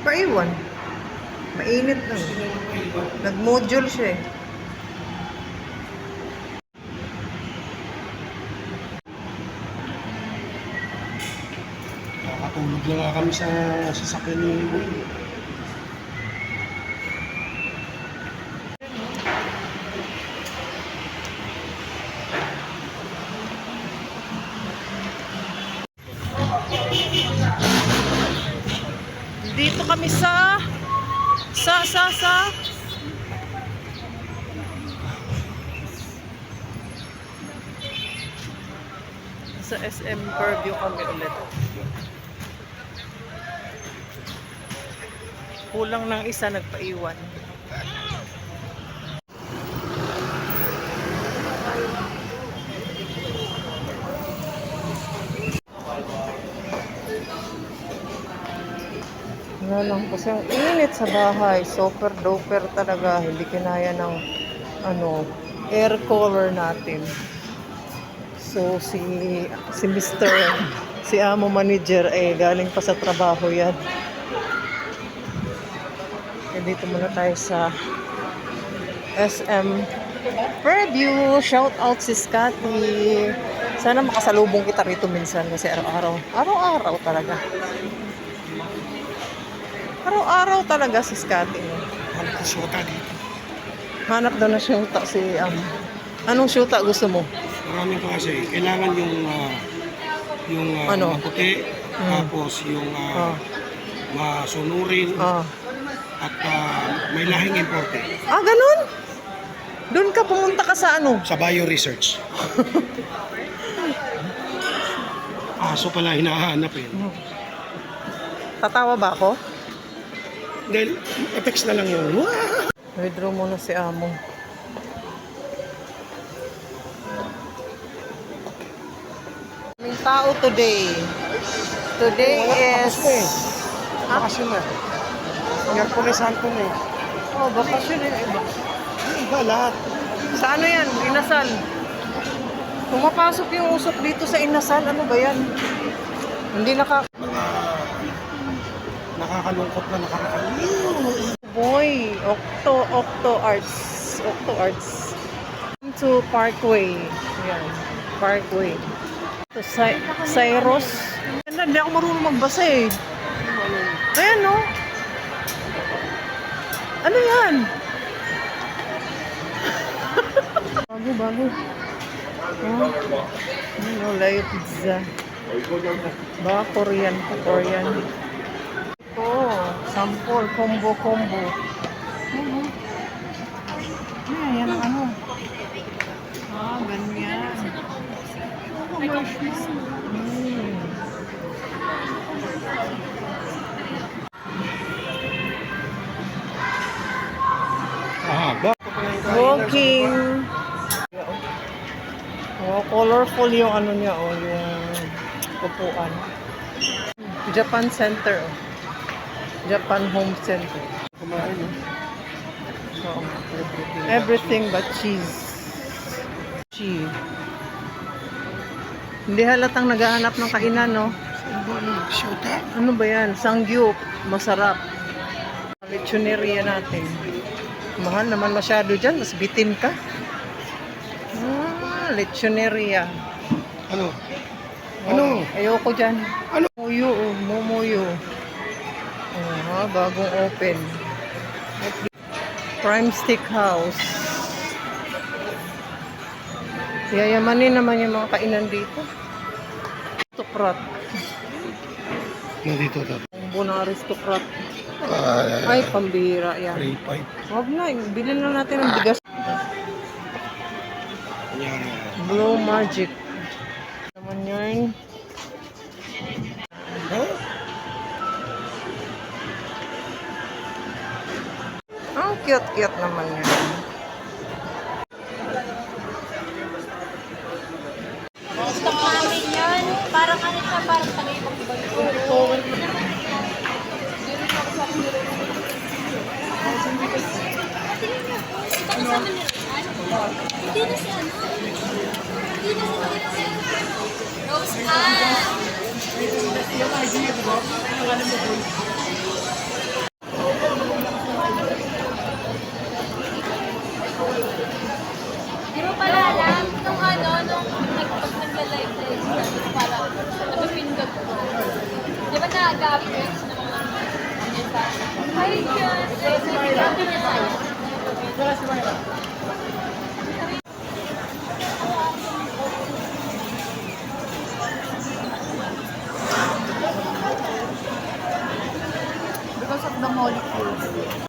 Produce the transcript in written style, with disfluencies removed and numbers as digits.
Paiwan. Mainit lang. Nag-module siya eh. Nakatulog na nga kami sa sasakyan ni Boy. Dito kami sa SM Fairview kami ulit. Kulang ng isa, nagpaiwan. Wala lang kasi ang init sa bahay. Super doper talaga. Hindi kinaya ng air cooler natin. So si Mr. si Amo Manager galing pa sa trabaho yan. Kaya dito muna tayo sa SM Fairview. Shout out si Scotty. Sana makasalubong kita rito minsan kasi araw-araw talaga. Araw-araw talaga si Scotty. Hanap ko syota dito. Hanap daw na syuta si anong syuta gusto mo? Maraming klase. Kailangan yung maputi, tapos yung masunurin, at may lahing importe. Ganun? Doon ka pumunta ka sa ano? Sa bio-research. Aso pala hinahanap eh. Tatawa ba ako? Dahil effects na lang yun. Withdraw muna si Amo. May tao today. Today is... Bakasyon na. Miyerkules Santo na eh. Oh, bakasyon yung iba. Iba lahat. Sa ano yan? Inasal. Pumapasok yung usok dito sa Inasal. Ano ba yan? Hindi Nakakalungkot na nakakaliw. Boy, Octo Arts. To Parkway. Yan, Parkway. To Cyrus. Hindi ako marunong magbasa eh. Ayan no? Ano yan? Bago. Layo pizza. Baka Korean. Sample, combo. Yan ang ano. Ganyan. Walking. Colorful yung ano niya, yung upuan. Japan Center. Japan Home Center. Everything but cheese. Hindi halatang naghahanap ng kainan, no? Ano ba yan? Sangyup. Masarap. Lechoneria natin. Mahal naman masyado dyan. Mas bitin ka. Lechoneria. Ano? Ayoko dyan. Momoyo. Bagong open. Prime Steakhouse. Yayamanin naman yung mga kainan dito. Aristocrat. Dito to. Combo ng aristocrat. Ay, pambihira yan. 3.5. Huwag na, bilhin na natin ng bigas. Blue Magic. Naman yun. Ang cute naman yun. Gusto namin yun. Parang ano siya, parang pag-ibang Hindi na siya, Rose Because of the molecules.